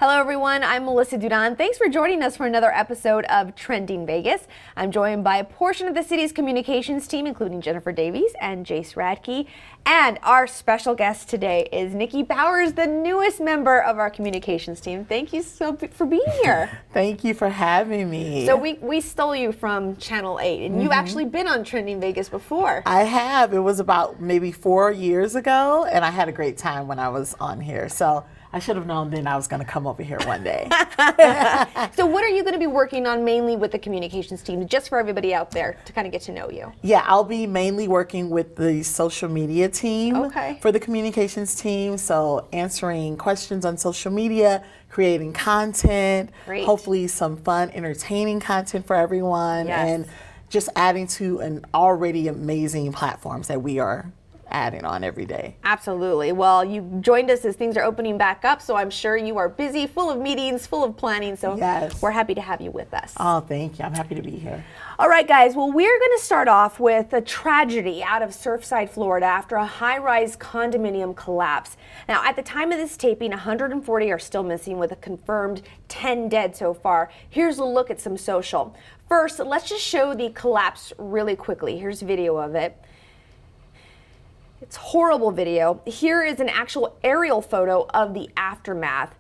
Hello everyone, I'm Melissa Dudan. Thanks for joining us for another episode of Trending Vegas. I'm joined by a portion of the city's communications team, including Jennifer Davies and Jace Radke. And our special guest today is Nikki Bowers, the newest member of our communications team. Thank you for being here. Thank you for having me. So we stole you from Channel 8, and you've actually been on Trending Vegas before. I have. It was about maybe 4 years ago, and I had a great time when I was on here. So I should have known then I was going to come over here one day. So what are you going to be working on mainly with the communications team, just for everybody out there to kind of get to know you? Yeah, I'll be mainly working with the social media team for the communications team. So answering questions on social media, creating content, hopefully some fun, entertaining content for everyone, and just adding to an already amazing platforms that we are adding on every day. Absolutely. Well, you joined us as things are opening back up, so I'm sure you are busy, full of meetings, full of planning, so we're happy to have you with us. Oh, thank you. I'm happy to be here. All right, guys. Well, we're going to start off with a tragedy out of Surfside, Florida after a high-rise condominium collapse. Now, at the time of this taping, 140 are still missing with a confirmed 10 dead so far. Here's a look at some social. First, let's just show the collapse really quickly. Here's video of it. It's horrible video. Here is an actual aerial photo of the aftermath.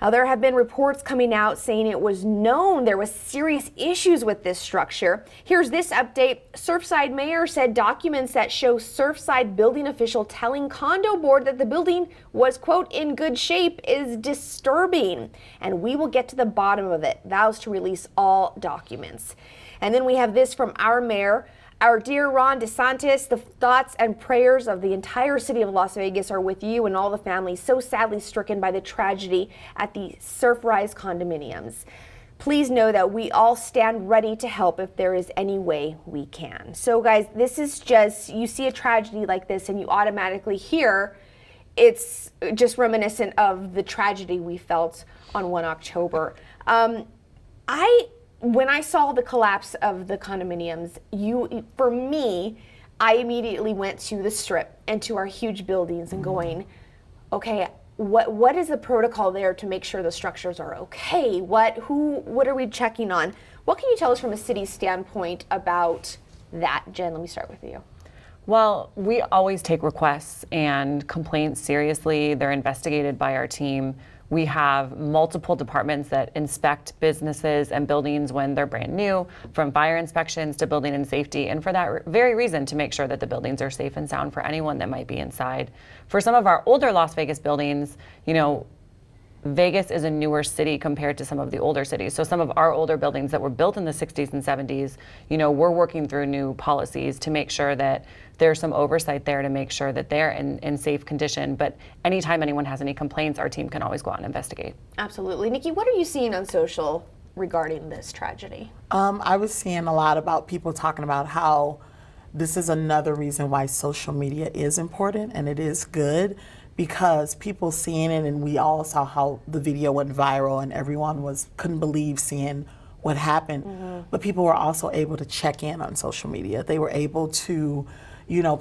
Now, there have been reports coming out saying it was known there was serious issues with this structure. Here's this update. Surfside mayor said documents that show Surfside building official telling condo board that the building was, quote, in good shape is disturbing. And we will get to the bottom of it. Vows to release all documents. And then we have this from our mayor. Our dear Ron DeSantis, the thoughts and prayers of the entire city of Las Vegas are with you and all the families so sadly stricken by the tragedy at the Surfside condominiums. Please know that we all stand ready to help if there is any way we can. So guys, this is just, you see a tragedy like this and you automatically hear it's just reminiscent of the tragedy we felt on 1 October. When I saw the collapse of the condominiums, for me, I immediately went to the Strip and to our huge buildings and going, okay, what is the protocol there to make sure the structures are okay? What are we checking on? What can you tell us from a city standpoint about that? Jen, let me start with you. Well, we always take requests and complaints seriously. They're investigated by our team. We have multiple departments that inspect businesses and buildings when they're brand new, from fire inspections to building and safety, and for that very reason, to make sure that the buildings are safe and sound for anyone that might be inside. For some of our older Las Vegas buildings, Vegas is a newer city compared to some of the older cities. So some of our older buildings that were built in the 60s and 70s, we're working through new policies to make sure that there's some oversight there to make sure that they're in safe condition. But anytime anyone has any complaints, our team can always go out and investigate. Absolutely. Nikki, what are you seeing on social regarding this tragedy? I was seeing a lot about people talking about how this is another reason why social media is important, and it is good, because people seeing it, and we all saw how the video went viral and everyone couldn't believe seeing what happened. But people were also able to check in on social media. They were able to,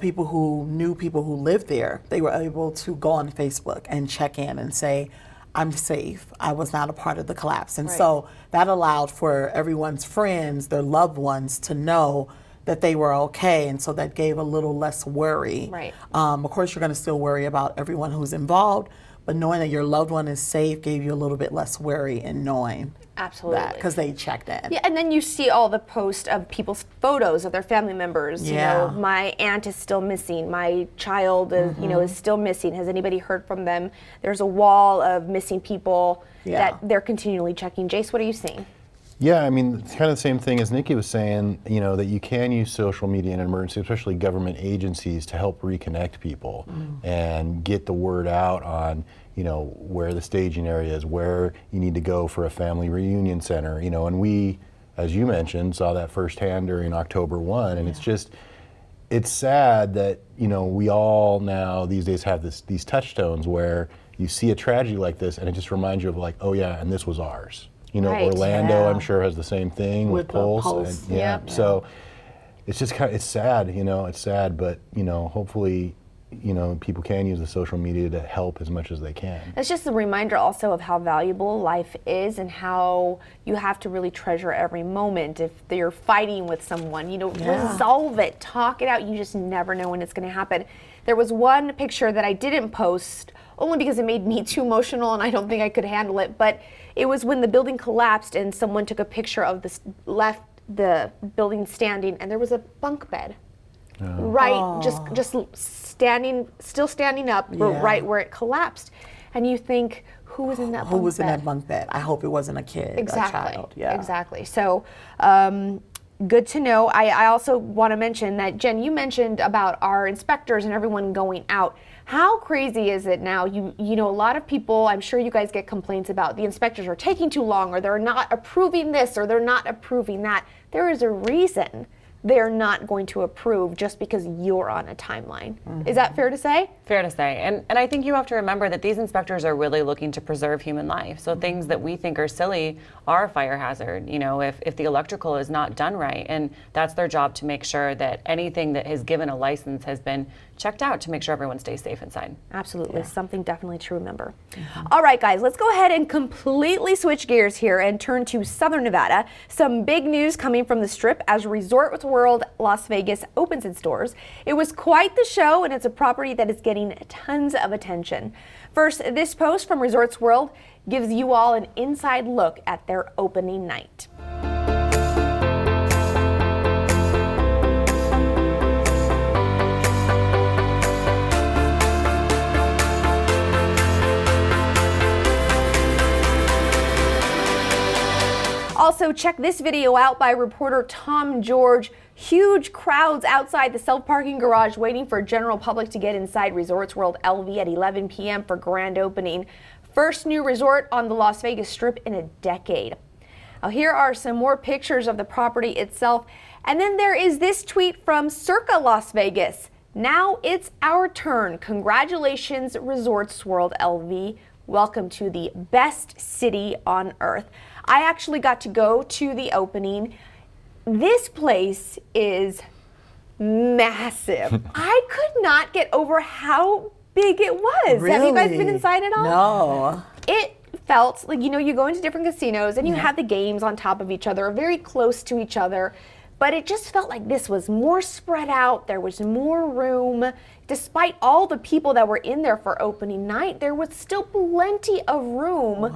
people who knew people who lived there, they were able to go on Facebook and check in and say, I'm safe. I was not a part of the collapse. And so that allowed for everyone's friends, their loved ones, to know that they were okay, and so that gave a little less worry. Of course, you're going to still worry about everyone who's involved, but knowing that your loved one is safe gave you a little bit less worry in knowing that, because they checked in. Yeah, and then you see all the posts of people's photos of their family members. My aunt is still missing. My child is, is still missing. Has anybody heard from them? There's a wall of missing people that they're continually checking. Jace, what are you seeing? Yeah, I mean, it's kind of the same thing as Nikki was saying, that you can use social media in an emergency, especially government agencies, to help reconnect people and get the word out on, where the staging area is, where you need to go for a family reunion center, and we, as you mentioned, saw that firsthand during October 1, and it's sad that, we all now these days have these touchstones where you see a tragedy like this and it just reminds you of like, oh yeah, and this was ours. Orlando, I'm sure, has the same thing with Pulse. And, so it's just it's sad, it's sad, but hopefully people can use the social media to help as much as they can. It's just a reminder also of how valuable life is and how you have to really treasure every moment. If you're fighting with someone, resolve it, talk it out. You just never know when it's going to happen. There was one picture that I didn't post only because it made me too emotional and I don't think I could handle it, but it was when the building collapsed and someone took a picture of left the building standing and there was a bunk bed. Right, just still standing up, right where it collapsed, and you think, who was in that bunk bed? Who was in that bunk bed? I hope it wasn't a kid, a child. Yeah, exactly. So, good to know. I also want to mention that, Jen, you mentioned about our inspectors and everyone going out. How crazy is it now? You know, a lot of people, I'm sure you guys get complaints about the inspectors are taking too long, or they're not approving this, or they're not approving that. There is a reason they're not going to approve just because you're on a timeline. Is that fair to say? Fair to say. And I think you have to remember that these inspectors are really looking to preserve human life. So things that we think are silly are a fire hazard, if the electrical is not done right. And that's their job, to make sure that anything that is given a license has been checked out to make sure everyone stays safe inside. Absolutely. Something definitely to remember. All right, guys, let's go ahead and completely switch gears here and turn to Southern Nevada. Some big news coming from the Strip as Resorts World Las Vegas opens its doors. It was quite the show, and it's a property that is getting tons of attention. First, this post from Resorts World gives you all an inside look at their opening night. Also, check this video out by reporter Tom George. Huge crowds outside the self-parking garage waiting for general public to get inside Resorts World LV at 11 p.m. for grand opening. First new resort on the Las Vegas Strip in a decade. Now, here are some more pictures of the property itself. And then there is this tweet from Circa Las Vegas. Now it's our turn. Congratulations, Resorts World LV. Welcome to the best city on earth. I actually got to go to the opening. This place is massive. I could not get over how big it was. Really? Have you guys been inside at all? No. It felt like, you go into different casinos and you have the games on top of each other, very close to each other. But it just felt like this was more spread out. There was more room. Despite all the people that were in there for opening night, there was still plenty of room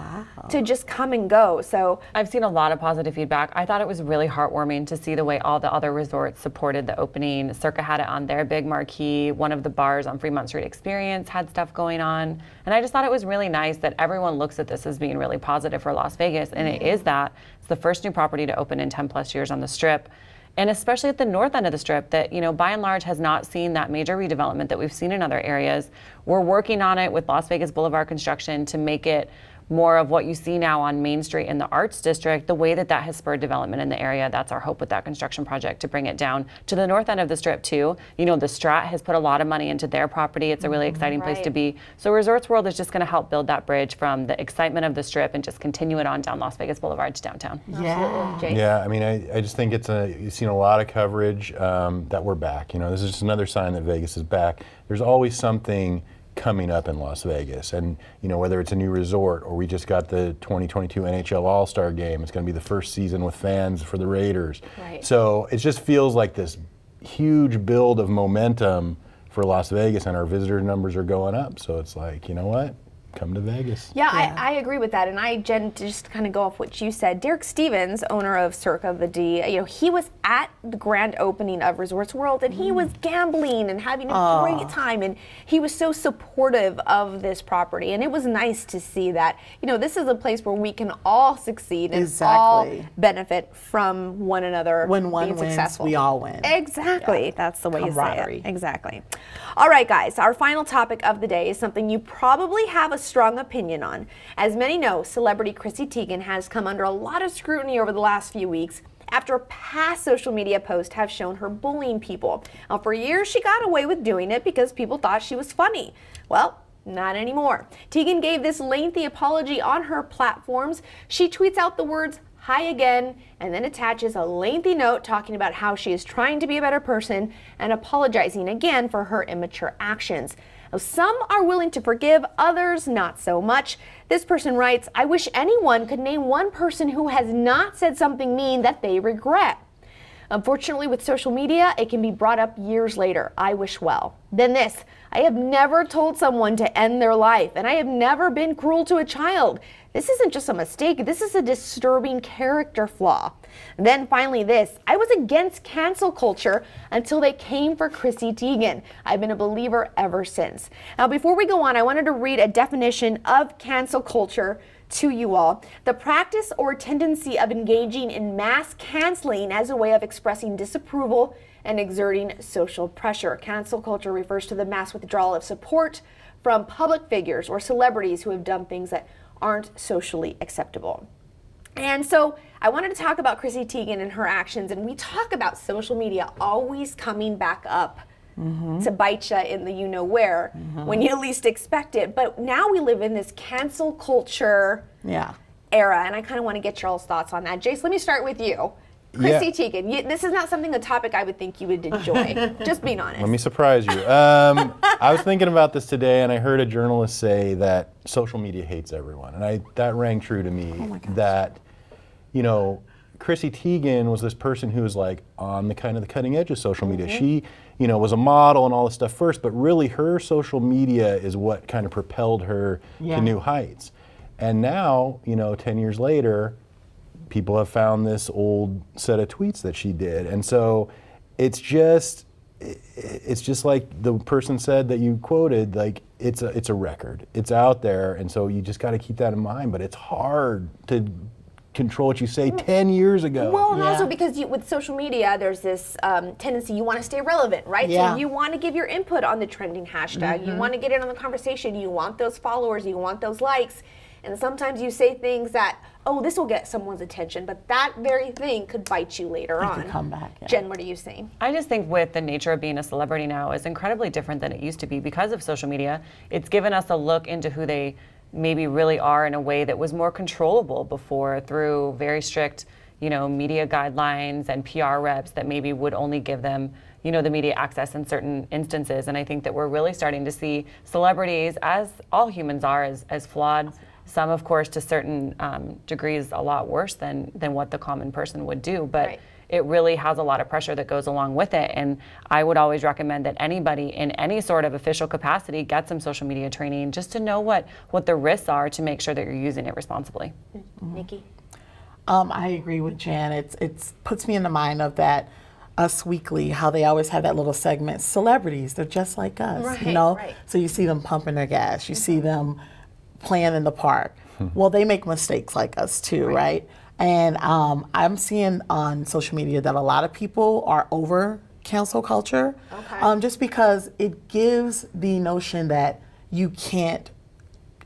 to just come and go. So I've seen a lot of positive feedback. I thought it was really heartwarming to see the way all the other resorts supported the opening. Circa had it on their big marquee. One of the bars on Fremont Street Experience had stuff going on. And I just thought it was really nice that everyone looks at this as being really positive for Las Vegas. And it is that. It's the first new property to open in 10 plus years on the Strip. And especially at the north end of the Strip that, by and large has not seen that major redevelopment that we've seen in other areas. We're working on it with Las Vegas Boulevard construction to make it more of what you see now on Main Street in the Arts District, the way that has spurred development in the area. That's our hope with that construction project, to bring it down to the north end of the Strip too. The Strat has put a lot of money into their property. It's a really exciting place to be. So Resorts World is just going to help build that bridge from the excitement of the Strip and just continue it on down Las Vegas Boulevard to downtown. Yeah. Yeah, I mean, I just think you've seen a lot of coverage that we're back. This is just another sign that Vegas is back. There's always something coming up in Las Vegas, and whether it's a new resort or we just got the 2022 NHL All-Star Game. It's going to be the first season with fans for the Raiders. Right. So it just feels like this huge build of momentum for Las Vegas, and our visitor numbers are going up. So it's like, you know what? Come to Vegas. Yeah, I agree with that. And Jen, to just kind of go off what you said, Derek Stevens, owner of Circa the D, he was at the grand opening of Resorts World, and he was gambling and having a great time, and he was so supportive of this property. And it was nice to see that, this is a place where we can all succeed and all benefit from one another. When one being wins, successful. we all win. Exactly. Yeah. That's the way you say Camaraderie. it. Exactly. All right, guys, our final topic of the day is something you probably have a strong opinion on. As many know, celebrity Chrissy Teigen has come under a lot of scrutiny over the last few weeks after past social media posts have shown her bullying people. Now, for years, she got away with doing it because people thought she was funny. Well, not anymore. Teigen gave this lengthy apology on her platforms. She tweets out the words, hi again, and then attaches a lengthy note talking about how she is trying to be a better person and apologizing again for her immature actions. Now, some are willing to forgive, others not so much. This person writes, I wish anyone could name one person who has not said something mean that they regret. Unfortunately, with social media, it can be brought up years later. I wish well. Then this, I have never told someone to end their life, and I have never been cruel to a child. This isn't just a mistake, this is a disturbing character flaw. And then finally this, I was against cancel culture until they came for Chrissy Teigen. I've been a believer ever since. Now, before we go on, I wanted to read a definition of cancel culture to you all. The practice or tendency of engaging in mass canceling as a way of expressing disapproval and exerting social pressure. Cancel culture refers to the mass withdrawal of support from public figures or celebrities who have done things that aren't socially acceptable. And so I wanted to talk about Chrissy Teigen and her actions, and we talk about social media always coming back up to bite you in the you-know-where when you least expect it. But now we live in this cancel culture era, and I kind of want to get y'all's thoughts on that. Jace, let me start with you. Chrissy Teigen, this is not a topic I would think you would enjoy, just being honest. Let me surprise you. I was thinking about this today, and I heard a journalist say that social media hates everyone, and that rang true to me. That, Chrissy Teigen was this person who was like on the kind of the cutting edge of social media. She, was a model and all this stuff first, but really her social media is what kind of propelled her to new heights. And now, 10 years later, people have found this old set of tweets that she did. And so it's just like the person said that you quoted, like it's a record. It's out there, and so you just got to keep that in mind, but it's hard to control what you say 10 years ago. Well, and also because with social media, there's this tendency you want to stay relevant, right? So you want to give your input on the trending hashtag. You want to get in on the conversation. You want those followers. You want those likes. And sometimes you say things that, this will get someone's attention, but that very thing could bite you later on. Could come back. Yeah. Jen, what are you saying? I just think with the nature of being a celebrity now is incredibly different than it used to be because of social media. It's given us a look into who they maybe really are in a way that was more controllable before through very strict, media guidelines and PR reps that maybe would only give them, the media access in certain instances. And I think that we're really starting to see celebrities, as all humans are, as flawed. Some, of course, to certain degrees, a lot worse than what the common person would do. But it really has a lot of pressure that goes along with it. And I would always recommend that anybody in any sort of official capacity get some social media training just to know what the risks are to make sure that you're using it responsibly. Nikki? I agree with Jan. It puts me in the mind of that Us Weekly, how they always have that little segment, celebrities, they're just like us, Right. So you see them pumping their gas, you see them playing in the park. Well, they make mistakes like us too, right? And I'm seeing on social media that a lot of people are over cancel culture, just because it gives the notion that you can't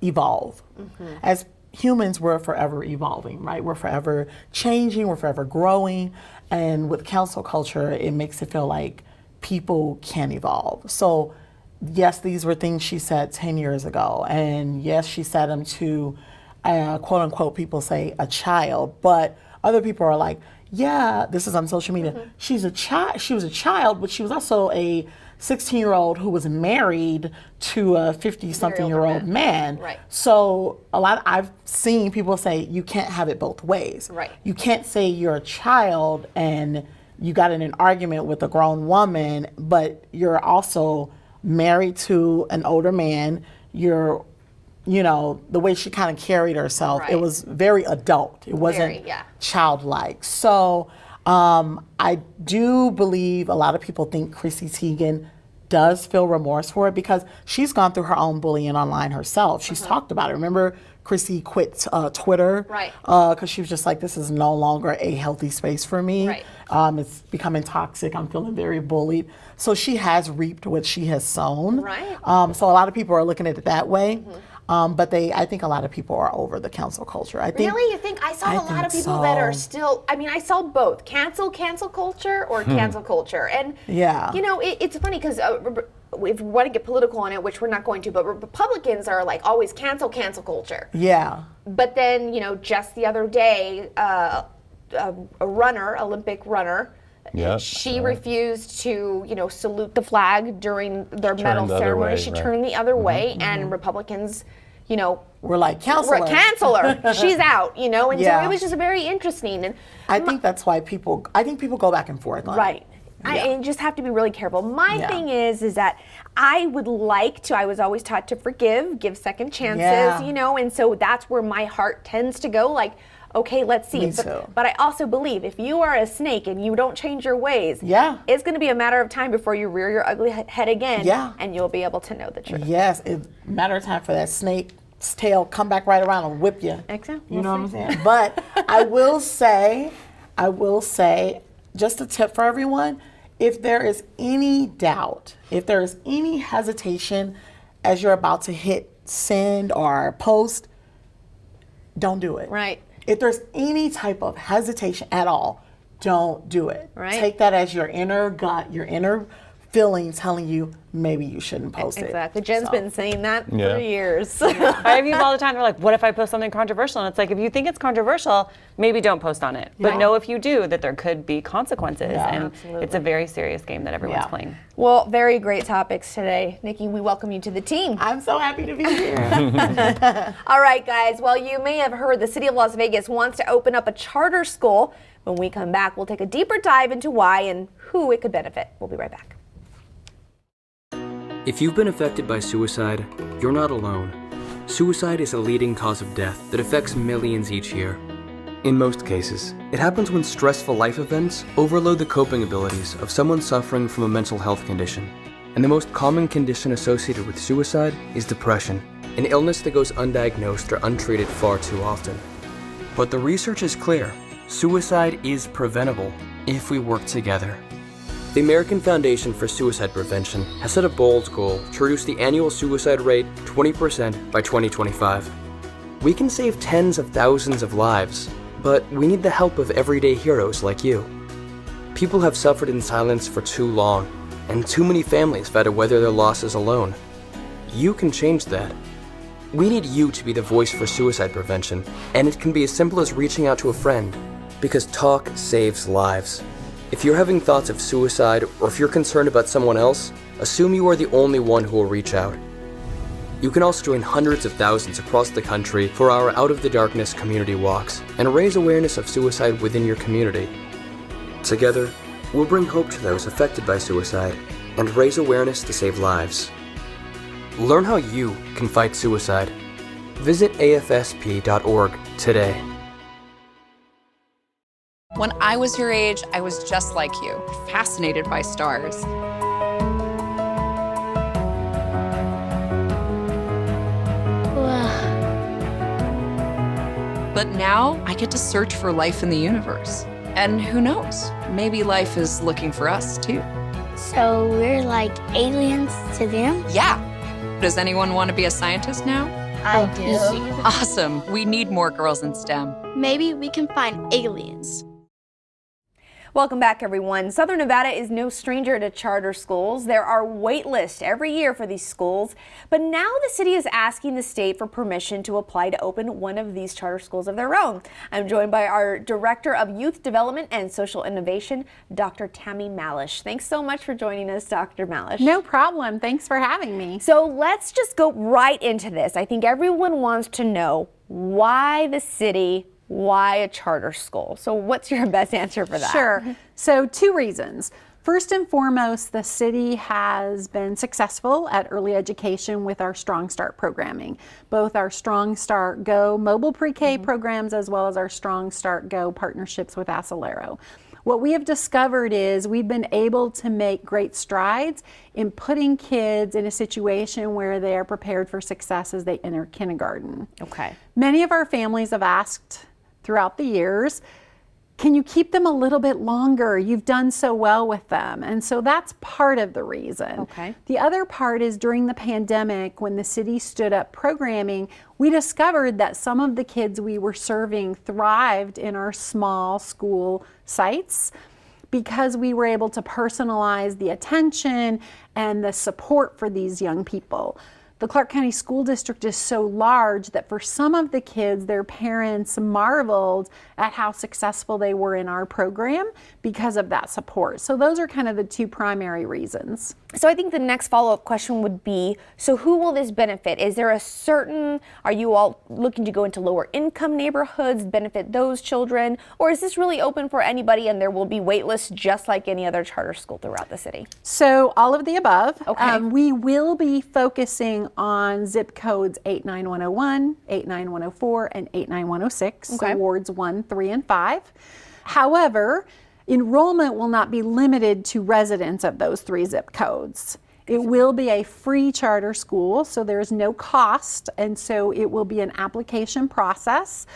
evolve. As humans, we're forever evolving, right? We're forever changing, we're forever growing. And with cancel culture, it makes it feel like people can't evolve. So yes, these were things she said 10 years ago. And yes, she said them to, quote unquote, people say a child. But other people are like, yeah, this is on social media. She was a child, but she was also a 16-year-old who was married to a 50-something-year-old man. Right. So I've seen people say you can't have it both ways. Right. You can't say you're a child and you got in an argument with a grown woman, but you're also married to an older man. You're, the way she kind of carried herself, it was very adult. It wasn't childlike. So I do believe a lot of people think Chrissy Teigen does feel remorse for it because she's gone through her own bullying online herself. She's talked about it. Remember, Chrissy quit Twitter because she was just like, this is no longer a healthy space for me. It's becoming toxic. I'm feeling very bullied. So she has reaped what she has sown. So a lot of people are looking at it that way. But I think a lot of people are over the cancel culture. Really? You think? I saw a lot of people that are still, I saw both. Cancel culture or cancel culture. And, it's funny because if we want to get political on it, which we're not going to, but Republicans are like always cancel culture. Yeah. But then, just the other day, a Olympic runner, Yep. she refused to, salute the flag during their medal the other ceremony. way, She right. turned the other way, and Republicans, We're like, cancel her. cancel her. She's out, and so Yeah. it was just very interesting. And I think that's why people go back and forth on it. right. Yeah. I just have to be really careful. My Yeah. thing is that I was always taught to forgive, give second chances, Yeah. and so that's where my heart tends to go, like, okay, let's see. Me too. But I also believe if you are a snake and you don't change your ways, Yeah. it's going to be a matter of time before you rear your ugly head again, Yeah. and you'll be able to know the truth. Yes, it's a matter of time for that snake's tail come back right around and whip you. Exactly. You know what I'm saying? But I will say, just a tip for everyone, if there is any doubt, if there is any hesitation as you're about to hit send or post, don't do it. Right. If there's any type of hesitation at all, don't do it. Right. Take that as your inner gut, your inner feeling telling you maybe you shouldn't post it. Exactly. Jen's So, been saying that Yeah. for years. I have people all the time. They're like, "What if I post something controversial?" And it's like, if you think it's controversial, maybe don't post on it. But Yeah. know if you do that there could be consequences, Yeah. and Absolutely. it's a very serious game that everyone's Yeah. playing. Well, very great topics today. Nikki, we welcome you to the team. I'm so happy to be here. All right, guys. Well, you may have heard the city of Las Vegas wants to open up a charter school. When we come back, we'll take a deeper dive into why and who it could benefit. We'll be right back. If you've been affected by suicide, you're not alone. Suicide is a leading cause of death that affects millions each year. In most cases, it happens when stressful life events overload the coping abilities of someone suffering from a mental health condition. And the most common condition associated with suicide is depression, an illness that goes undiagnosed or untreated far too often. But the research is clear. Suicide is preventable if we work together. The American Foundation for Suicide Prevention has set a bold goal to reduce the annual suicide rate 20% by 2025. We can save tens of thousands of lives, but we need the help of everyday heroes like you. People have suffered in silence for too long, and too many families have had to weather their losses alone. You can change that. We need you to be the voice for suicide prevention, and it can be as simple as reaching out to a friend, because talk saves lives. If you're having thoughts of suicide, or if you're concerned about someone else, assume you are the only one who will reach out. You can also join hundreds of thousands across the country for our Out of the Darkness community walks and raise awareness of suicide within your community. Together, we'll bring hope to those affected by suicide and raise awareness to save lives. Learn how you can fight suicide. Visit afsp.org today. When I was your age, I was just like you, fascinated by stars. But now I get to search for life in the universe. And who knows, maybe life is looking for us too. So we're like aliens to them? Yeah. Does anyone want to be a scientist now? I do. Awesome. We need more girls in STEM. Maybe we can find aliens. Welcome back, everyone. Southern Nevada is no stranger to charter schools. There are wait lists every year for these schools, but now the city is asking the state for permission to apply to open one of these charter schools of their own. I'm joined by our Director of Youth Development and Social Innovation, Dr. Tammy Malish. Thanks so much for joining us, Dr. Malish. No problem. Thanks for having me. So let's just go right into this. I think everyone wants to know why the city, why a charter school? So what's your best answer for that? Sure. So 2 reasons. First and foremost, the city has been successful at early education with our Strong Start programming, both our Strong Start Go mobile pre-K programs as well as our Strong Start Go partnerships with Acelero. What we have discovered is we've been able to make great strides in putting kids in a situation where they are prepared for success as they enter kindergarten. Okay. Many of our families have asked throughout the years, can you keep them a little bit longer? You've done so well with them. And so that's part of the reason. Okay. The other part is during the pandemic, when the city stood up programming, we discovered that some of the kids we were serving thrived in our small school sites. because we were able to personalize the attention and the support for these young people. The Clark County School District is so large that for some of the kids, their parents marveled at how successful they were in our program because of that support. So those are kind of the two primary reasons. So I think the next follow-up question would be, so who will this benefit? Is there a certain, are you all looking to go into lower income neighborhoods, benefit those children? Or is this really open for anybody and there will be wait lists just like any other charter school throughout the city? So all of the above. Okay. We will be focusing on zip codes 89101, 89104, and 89106, Okay. so wards 1, 3, and 5. However, enrollment will not be limited to residents of those 3 zip codes. It will be a free charter school, so there's no cost, and so it will be an application process.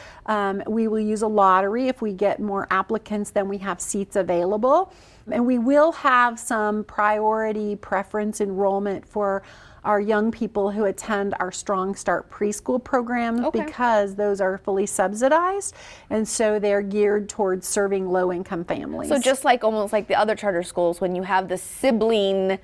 We will use a lottery if we get more applicants than we have seats available. And we will have some priority preference enrollment for our young people who attend our Strong Start preschool program, because those are fully subsidized, and so they're geared towards serving low-income families. So just like almost like the other charter schools, when you have the sibling,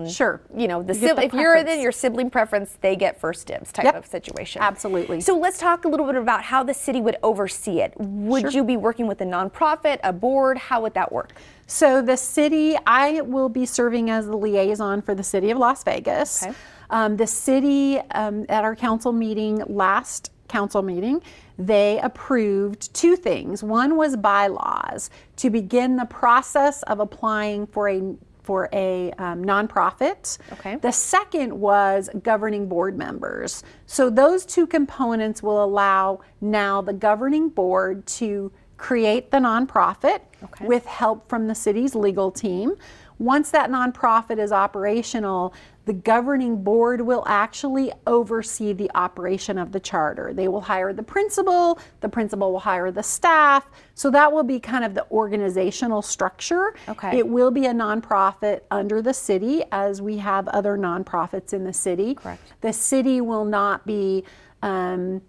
Sure. you know, You get the if you're in preference. your sibling preference, they get first dibs type of situation. Absolutely. So let's talk a little bit about how the city would oversee it. Would Sure. you be working with a nonprofit, a board? How would that work? So the city, I will be serving as the liaison for the city of Las Vegas. Okay. The city, at our council meeting, last council meeting, they approved 2 things. One was bylaws to begin the process of applying for a nonprofit. Okay. The second was governing board members. So those 2 components will allow now the governing board to create the nonprofit with help from the city's legal team. Once that nonprofit is operational, the governing board will actually oversee the operation of the charter. They will hire the principal will hire the staff. So that will be kind of the organizational structure. Okay. It will be a nonprofit under the city, as we have other nonprofits in the city. Correct. The city will not be in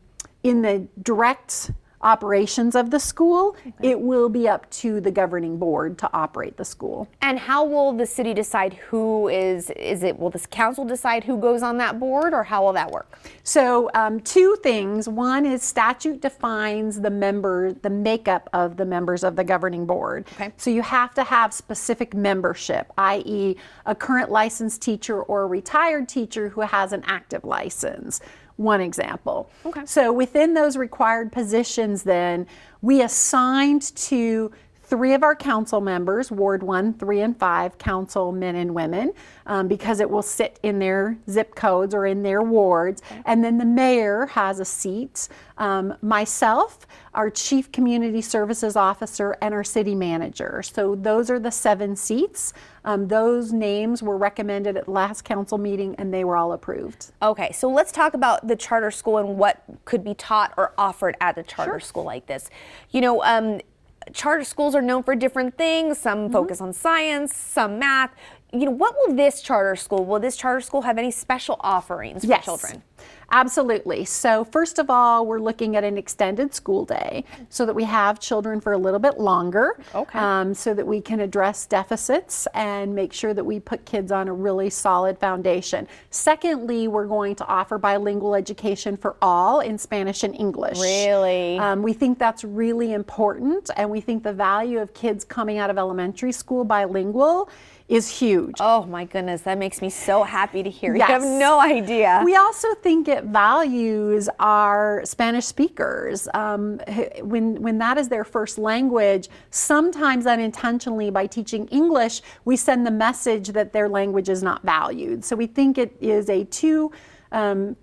the direct operations of the school. It will be up to the governing board to operate the school. And how will the city decide who will this council decide who goes on that board, or how will that work? So 2 things. One is statute defines the makeup of the members of the governing board. Okay. So you have to have specific membership, i.e. a current licensed teacher or a retired teacher who has an active license. One example. Okay. So within those required positions then, we assigned to 3 of our council members, Ward 1, 3, and 5, councilmen and women, because it will sit in their zip codes or in their wards. And then the mayor has a seat. Myself, our chief community services officer, and our city manager. So those are the 7 seats. Those names were recommended at last council meeting, and they were all approved. Okay, so let's talk about the charter school and what could be taught or offered at a charter school like this. You know, charter schools are known for different things. Some focus on science, some math. You know, what will this charter school have any special offerings for children? Absolutely. So first of all, we're looking at an extended school day so that we have children for a little bit longer, so that we can address deficits and make sure that we put kids on a really solid foundation. Secondly, we're going to offer bilingual education for all in Spanish and English. Really? We think that's really important, and we think the value of kids coming out of elementary school bilingual is huge. Oh my goodness, that makes me so happy to hear. Yes. You have no idea. We also think it values our Spanish speakers. When that is their first language, sometimes unintentionally by teaching English, we send the message that their language is not valued. So we think it is a two-prong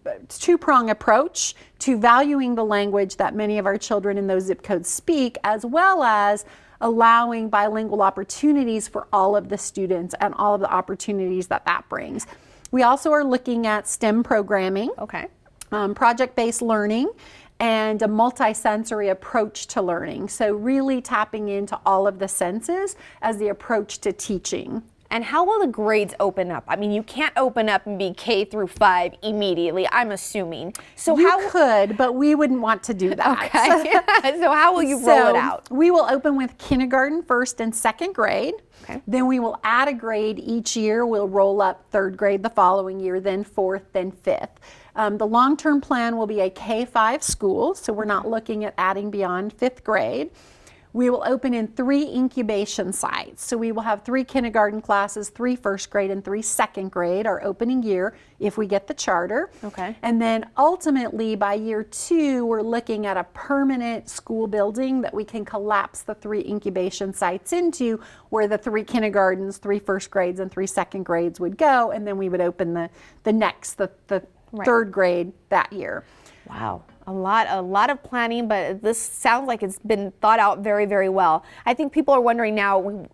approach to valuing the language that many of our children in those zip codes speak, as well as allowing bilingual opportunities for all of the students and all of the opportunities that brings. We also are looking at STEM programming, project-based learning, and a multisensory approach to learning. So really tapping into all of the senses as the approach to teaching. And how will the grades open up? I mean, you can't open up and be K through 5 immediately, I'm assuming. So You could, but we wouldn't want to do that. Okay. So how will you roll it out? We will open with kindergarten, first and second grade. Okay. Then we will add a grade each year. We'll roll up third grade the following year, then fourth, then fifth. The long-term plan will be a K-5 school, so we're not looking at adding beyond fifth grade. We will open in 3 incubation sites. So we will have 3 kindergarten classes, 3 first grade, and 3 second grade our opening year if we get the charter. Okay. And then ultimately by year 2, we're looking at a permanent school building that we can collapse the 3 incubation sites into, where the 3 kindergartens, 3 first grades, and 3 second grades would go. And then we would open the Right. third grade that year. Wow, a lot of planning, but this sounds like it's been thought out very, very well. I think people are wondering now,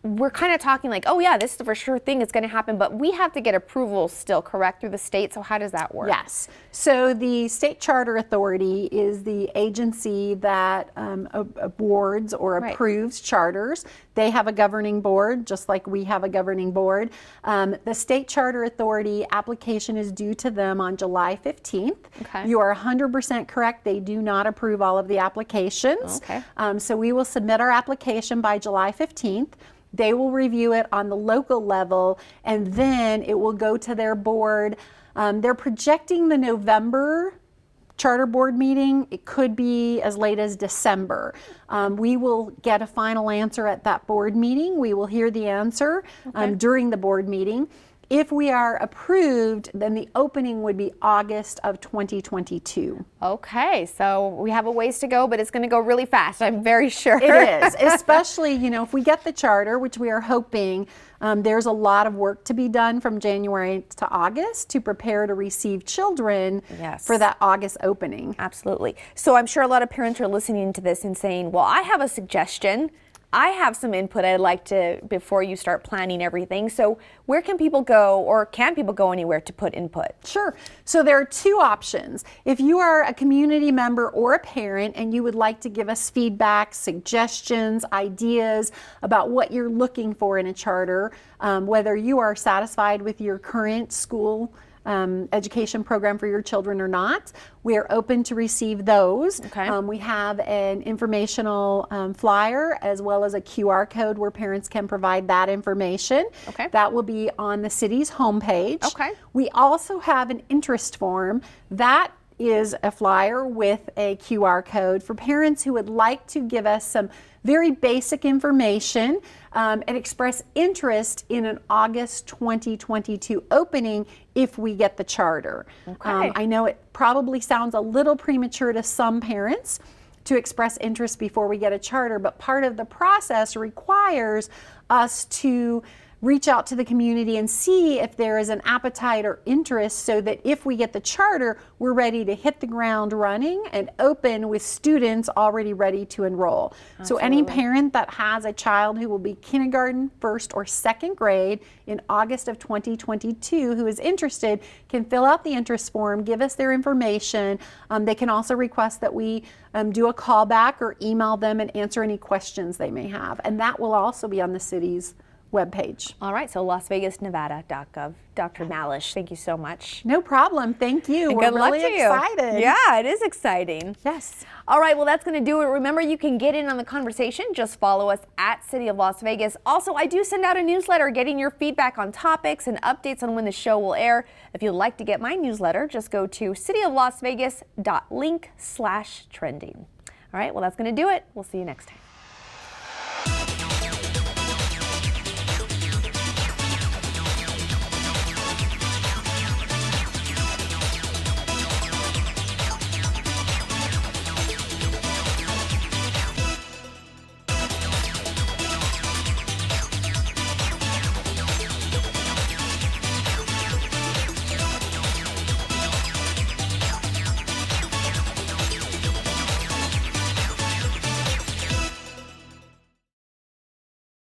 we're kind of talking like, oh yeah, this is the for sure thing, it's going to happen, but we have to get approval still, correct, through the state. So how does that work? Yes. So the State Charter Authority is the agency that awards or Right. approves charters. They have a governing board, just like we have a governing board. The State Charter Authority application is due to them on July 15th. Okay. You are 100% correct. They do not approve all of the applications. Okay. So we will submit our application by July 15th. They will review it on the local level, and then it will go to their board. They're projecting the November charter board meeting. It could be as late as December. We will get a final answer at that board meeting. We will hear the answer during the board meeting. If we are approved, then the opening would be August of 2022. Okay, so we have a ways to go, but it's going to go really fast, I'm very sure. It is, especially, if we get the charter, which we are hoping, there's a lot of work to be done from January to August to prepare to receive children Yes. for that August opening. Absolutely. So I'm sure a lot of parents are listening to this and saying, well, I have a suggestion. I have some input I'd like to, before you start planning everything. So where can people go, or can people go anywhere to put input? Sure. So there are 2 options. If you are a community member or a parent and you would like to give us feedback, suggestions, ideas about what you're looking for in a charter, whether you are satisfied with your current school education program for your children or not, we are open to receive those. Okay. We have an informational flyer as well as a QR code where parents can provide that information. Okay. That will be on the city's homepage. Okay. We also have an interest form that is a flyer with a QR code for parents who would like to give us some very basic information and express interest in an August 2022 opening if we get the charter. Okay. I know it probably sounds a little premature to some parents to express interest before we get a charter, but part of the process requires us to reach out to the community and see if there is an appetite or interest, so that if we get the charter, we're ready to hit the ground running and open with students already ready to enroll. So any parent that has a child who will be kindergarten, first or second grade in August of 2022 who is interested can fill out the interest form, give us their information. They can also request that we do a call back or email them and answer any questions they may have. And that will also be on the city's webpage. All right, so LasVegasNevada.gov. Dr. Malish, thank you so much. No problem. Thank you. And We're good luck really to you. excited. Yeah, it is exciting. Yes. All right, well, that's going to do it. Remember, you can get in on the conversation. Just follow us at City of Las Vegas. Also, I do send out a newsletter getting your feedback on topics and updates on when the show will air. If you'd like to get my newsletter, just go to cityoflasvegas.link/trending. All right, well, that's going to do it. We'll see you next time.